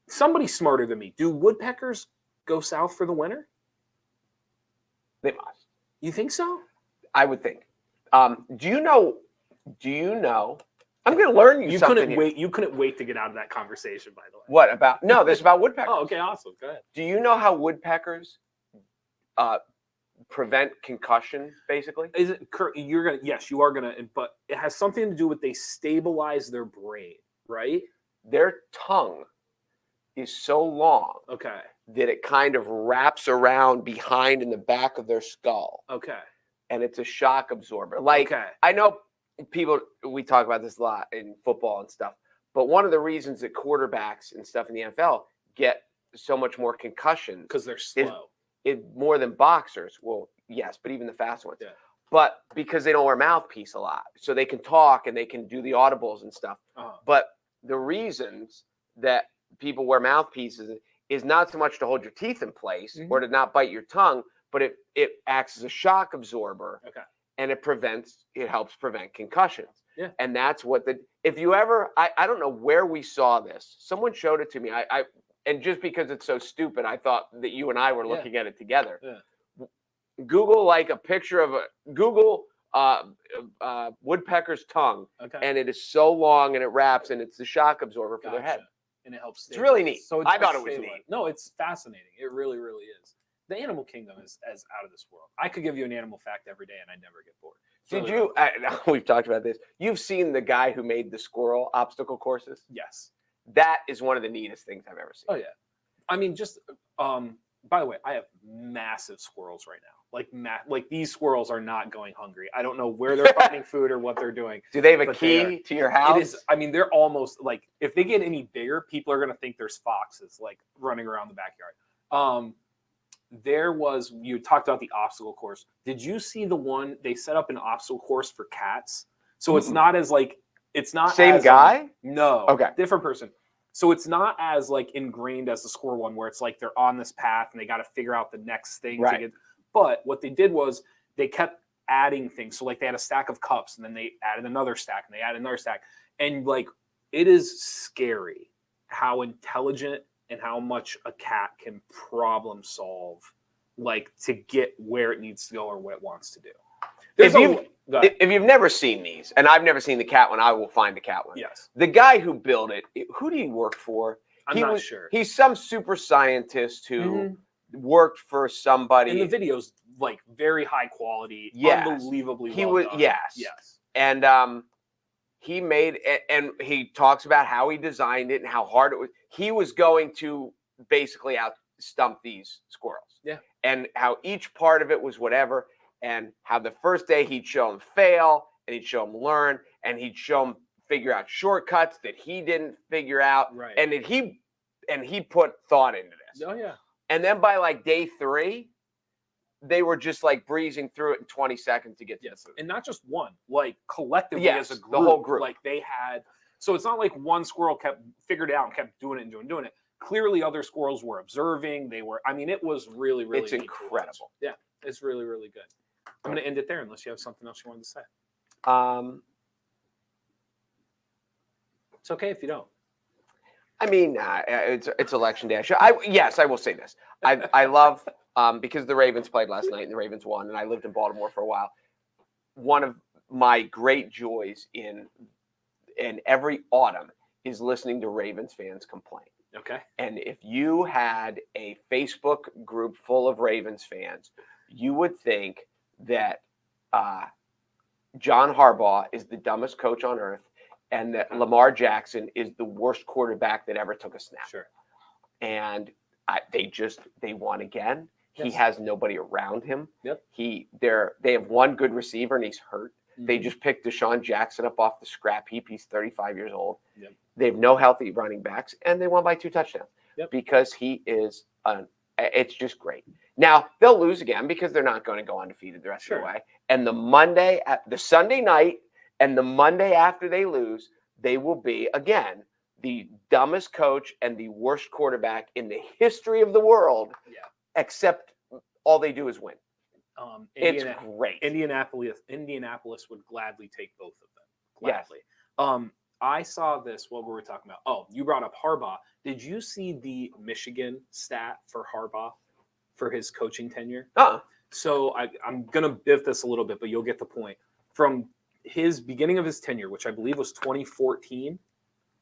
Speaker 1: Somebody smarter than me. Do woodpeckers go south for the winter?
Speaker 2: They must.
Speaker 1: You think so?
Speaker 2: I would think. Do you know? I'm going to learn you something.
Speaker 1: You couldn't wait to get out of that conversation, by the way.
Speaker 2: What about? No, this is about woodpeckers.
Speaker 1: Oh, okay, awesome. Go ahead.
Speaker 2: Do you know how woodpeckers prevent concussion? Basically,
Speaker 1: Is it? You're gonna. Yes, you are gonna. But it has something to do with they stabilize their brain, right?
Speaker 2: their tongue is so long
Speaker 1: Okay.
Speaker 2: that it kind of wraps around behind in the back of their skull,
Speaker 1: Okay.
Speaker 2: and it's a shock absorber. Like
Speaker 1: Okay.
Speaker 2: I know people, we talk about this a lot in football and stuff, but one of the reasons that quarterbacks and stuff in the NFL get so much more concussions
Speaker 1: Because they're slow.
Speaker 2: more than boxers. Well, yes, but even the fast ones.
Speaker 1: Yeah.
Speaker 2: But because they don't wear mouthpiece a lot, so they can talk and they can do the audibles and stuff.
Speaker 1: Uh-huh.
Speaker 2: But the reasons that people wear mouthpieces is not so much to hold your teeth in place or to not bite your tongue, but it acts as a shock absorber.
Speaker 1: Okay.
Speaker 2: And it helps prevent concussions.
Speaker 1: Yeah.
Speaker 2: And that's what if you ever, I don't know where we saw this. Someone showed it to me. And just because it's so stupid, I thought that you and I were looking at it together.
Speaker 1: Yeah.
Speaker 2: Google like a picture of Google woodpecker's tongue,
Speaker 1: Okay.
Speaker 2: and it is so long and it wraps, and it's the shock absorber for their head.
Speaker 1: And it helps.
Speaker 2: It's really neat.
Speaker 1: So
Speaker 2: I thought it was neat.
Speaker 1: No, it's fascinating. It really, really is. The animal kingdom is as out of this world. I could give you an animal fact every day, and I never get bored.
Speaker 2: Did you? We've talked about this. You've seen the guy who made the squirrel obstacle courses?
Speaker 1: Yes.
Speaker 2: That is one of the neatest things I've ever seen.
Speaker 1: Oh yeah. I mean, just by the way, I have massive squirrels right now. Like these squirrels are not going hungry. I don't know where they're finding food or what they're doing.
Speaker 2: Do they have a key to your house?
Speaker 1: It is. I mean, they're almost like if they get any bigger, people are gonna think there's foxes like running around the backyard. You talked about the obstacle course. Did you see the one they set up an obstacle course for cats? So it's not as like it's not
Speaker 2: same
Speaker 1: as,
Speaker 2: guy.
Speaker 1: No.
Speaker 2: Okay.
Speaker 1: Different person. So it's not as like ingrained as the squirrel one, where it's like they're on this path and they got to figure out the next thing to get. But what they did was they kept adding things. So like they had a stack of cups, and then they added another stack, and they added another stack, and like it is scary how intelligent and how much a cat can problem solve, like to get where it needs to go or what it wants to do.
Speaker 2: If you've never seen these, and I've never seen the cat one, I will find the cat one.
Speaker 1: Yes.
Speaker 2: The guy who built it, who did he work for?
Speaker 1: I'm not sure.
Speaker 2: He's some super scientist who worked for somebody.
Speaker 1: And the video's like very high quality,
Speaker 2: yes.
Speaker 1: unbelievably
Speaker 2: he
Speaker 1: well
Speaker 2: was
Speaker 1: done.
Speaker 2: yes. And he made it, and he talks about how he designed it and how hard it was. He was going to basically out stump these squirrels.
Speaker 1: Yeah.
Speaker 2: And how each part of it was whatever. And how the first day he'd show them fail, and he'd show them learn, and he'd show them figure out shortcuts that he didn't figure out.
Speaker 1: Right.
Speaker 2: And he put thought into this.
Speaker 1: Oh yeah.
Speaker 2: And then by like day 3, they were just like breezing through it in 20 seconds to get to the food.
Speaker 1: And not just one, like collectively as a group.
Speaker 2: The whole group.
Speaker 1: Like they had. So it's not like one squirrel figured it out and kept doing it and doing it. Clearly, other squirrels were observing. They were. I mean, it was really, really.
Speaker 2: It's incredible.
Speaker 1: Yeah, it's really, really good. I'm going to end it there unless you have something else you wanted to say. It's okay if you don't.
Speaker 2: I mean, it's election day. Yes, I will say this. I love because the Ravens played last night and the Ravens won, and I lived in Baltimore for a while. One of my great joys in every autumn is listening to Ravens fans complain.
Speaker 1: Okay.
Speaker 2: And if you had a Facebook group full of Ravens fans, you would think that John Harbaugh is the dumbest coach on earth, and that Lamar Jackson is the worst quarterback that ever took a snap.
Speaker 1: Sure.
Speaker 2: And they won again.
Speaker 1: Yes.
Speaker 2: He has nobody around him.
Speaker 1: Yep.
Speaker 2: They have one good receiver, and he's hurt.
Speaker 1: Mm-hmm.
Speaker 2: They just picked Deshaun Jackson up off the scrap heap. He's 35 years old.
Speaker 1: Yep.
Speaker 2: They have no healthy running backs, and they won by 2 touchdowns.
Speaker 1: Yep.
Speaker 2: Because he is it's just great. Now they'll lose again because they're not going to go undefeated the rest of the way. And the Sunday night and the Monday after they lose, they will be again the dumbest coach and the worst quarterback in the history of the world. Yeah. Except all they do is win. It's great.
Speaker 1: Indianapolis would gladly take both of them. Gladly.
Speaker 2: Yes.
Speaker 1: I saw this. What were we talking about? Oh, you brought up Harbaugh. Did you see the Michigan stat for Harbaugh for his coaching tenure?
Speaker 2: Uh-uh.
Speaker 1: So I'm going to biff this a little bit, but you'll get the point. from his beginning of his tenure, which I believe was 2014.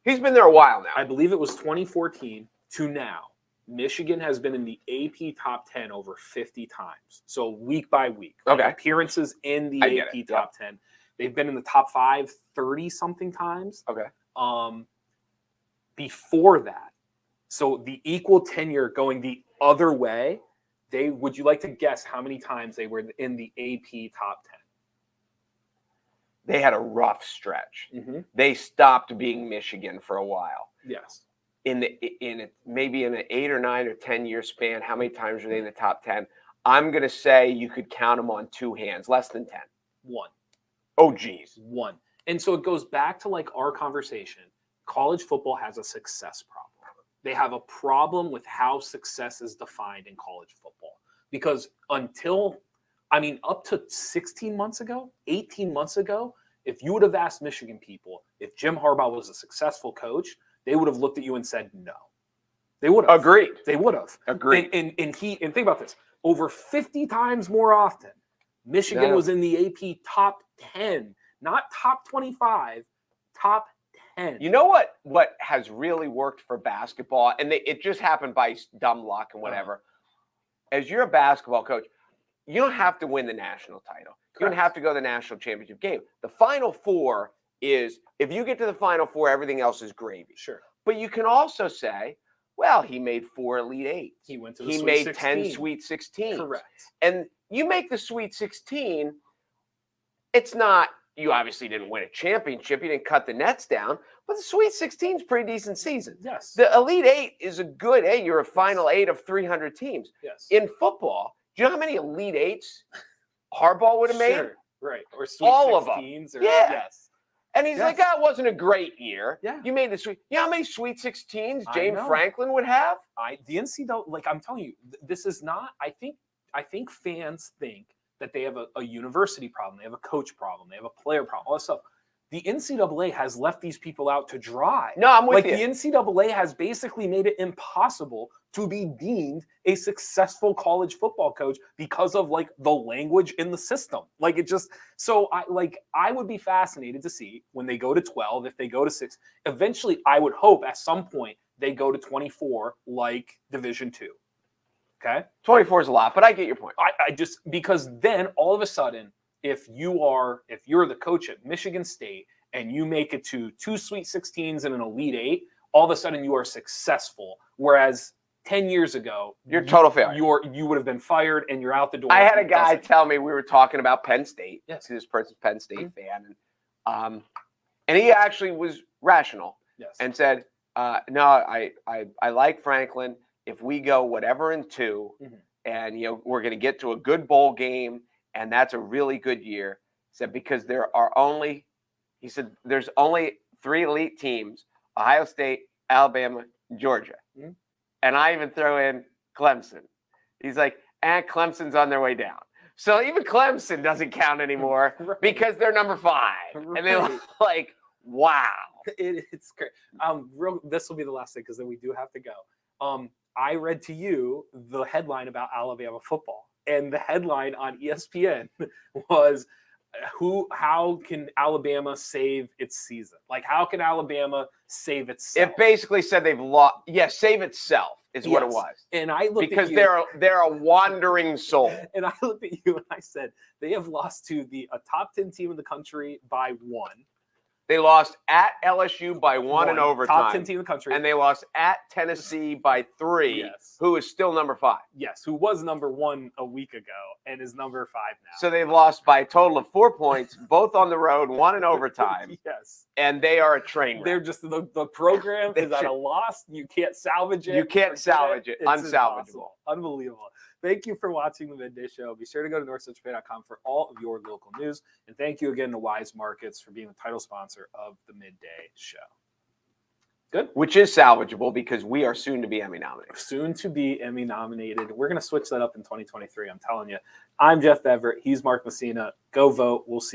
Speaker 2: He's been there a while now.
Speaker 1: I believe it was 2014 to now. Michigan has been in the AP top 10 over 50 times. So week by week.
Speaker 2: Okay.
Speaker 1: Appearances in the AP top 10. They've been in the top 5 30-something times.
Speaker 2: Okay.
Speaker 1: Before that, so the equal tenure going the other way, would you like to guess how many times they were in the AP top 10?
Speaker 2: They had a rough stretch.
Speaker 1: Mm-hmm.
Speaker 2: They stopped being Michigan for a while.
Speaker 1: Yes.
Speaker 2: Maybe in an 8 or 9 or 10 year span, how many times were they in the top 10? I'm going to say you could count them on 2 hands, less than 10.
Speaker 1: 1.
Speaker 2: Oh, geez.
Speaker 1: 1. And so it goes back to like our conversation. College football has a success problem. They have a problem with how success is defined in college football. Because up to 16 months ago, 18 months ago, if you would have asked Michigan people if Jim Harbaugh was a successful coach, they would have looked at you and said no. They would have.
Speaker 2: Agreed.
Speaker 1: They would have.
Speaker 2: Agreed.
Speaker 1: And think about this. Over 50 times more often, Michigan was in the AP top 10, not top 25, top 10.
Speaker 2: You know what has really worked for basketball, and it just happened by dumb luck and whatever. As you're a basketball coach, you don't have to win the national title. You don't have to go to the national championship game. The Final Four is, if you get to the Final Four, everything else is gravy.
Speaker 1: Sure.
Speaker 2: But you can also say, well, he made 4 Elite Eights.
Speaker 1: He went to the
Speaker 2: He
Speaker 1: Sweet
Speaker 2: made
Speaker 1: 16.
Speaker 2: 10 Sweet 16s.
Speaker 1: Correct.
Speaker 2: And you make the Sweet 16, it's not, you obviously didn't win a championship. You didn't cut the nets down. But the Sweet 16 is a pretty decent season.
Speaker 1: Yes.
Speaker 2: The Elite Eight is a good, hey, you're a Final Eight of 300 teams.
Speaker 1: Yes.
Speaker 2: In football, do you know how many Elite Eights Harbaugh would have made?
Speaker 1: Sure. Right. Or Sweet
Speaker 2: All of them.
Speaker 1: 16s. Or,
Speaker 2: Yeah.
Speaker 1: Yes.
Speaker 2: And he's like, that wasn't a great year.
Speaker 1: Yeah.
Speaker 2: You made the Sweet. You know how many Sweet 16s
Speaker 1: I
Speaker 2: James
Speaker 1: know.
Speaker 2: Franklin would have?
Speaker 1: The NCAA, like I'm telling you, this is not, I think fans think that they have a university problem, they have a coach problem, they have a player problem, all this stuff. The NCAA has left these people out to dry.
Speaker 2: No, I'm with you.
Speaker 1: The NCAA has basically made it impossible to be deemed a successful college football coach because of like the language in the system. Like it just, so I would be fascinated to see when they go to 12, if they go to 6, eventually I would hope at some point they go to 24 like Division II. Okay.
Speaker 2: 24 is a lot, but I get your point.
Speaker 1: I just, because then all of a sudden, if you're the coach at Michigan State and you make it to 2 Sweet 16s and an Elite 8, all of a sudden you are successful. Whereas 10 years ago,
Speaker 2: You're a total failure.
Speaker 1: You would have been fired and you're out the door.
Speaker 2: I had a guy tell me, we were talking about Penn State.
Speaker 1: Yes.
Speaker 2: This person's a Penn State fan. And he actually was rational.
Speaker 1: Yes.
Speaker 2: And said, no, I like Franklin. If we go whatever in 2, and we're going to get to a good bowl game, and that's a really good year. He said, because there's only 3 elite teams: Ohio State, Alabama, Georgia.
Speaker 1: Mm-hmm.
Speaker 2: And I even throw in Clemson. He's like, and Clemson's on their way down. So even Clemson doesn't count anymore because they're number 5.
Speaker 1: Right.
Speaker 2: And they're like, wow.
Speaker 1: It's great. This will be the last thing because then we do have to go. I read to you the headline about Alabama football, and the headline on ESPN was, how can Alabama save its season? Like, how can Alabama save itself?
Speaker 2: It basically said they've lost. Yes, save itself is what it was.
Speaker 1: And I looked
Speaker 2: because
Speaker 1: at you,
Speaker 2: they're a wandering soul.
Speaker 1: And I looked at you and I said they have lost to a top 10 team in the country by 1.
Speaker 2: They lost at LSU by 1 in overtime.
Speaker 1: Top 10 team in the country.
Speaker 2: And they lost at Tennessee by 3, who is still number 5.
Speaker 1: Yes, who was number 1 a week ago and is number 5 now.
Speaker 2: So they've lost by a total of 4 points, both on the road, 1 in overtime.
Speaker 1: Yes.
Speaker 2: And they are a train wreck.
Speaker 1: They're just, the program is at a loss. You can't salvage it.
Speaker 2: You can't salvage it.
Speaker 1: It's
Speaker 2: Unsalvageable.
Speaker 1: impossible. Unbelievable. Thank you for watching the Midday Show. Be sure to go to NorthcentralPa.com for all of your local news. And thank you again to Weis Markets for being the title sponsor of the Midday Show. Good.
Speaker 2: Which is salvageable because we are soon to be Emmy nominated.
Speaker 1: Soon to be Emmy nominated. We're going to switch that up in 2023. I'm telling you. I'm Jeff Everett. He's Mark Messina. Go vote. We'll see.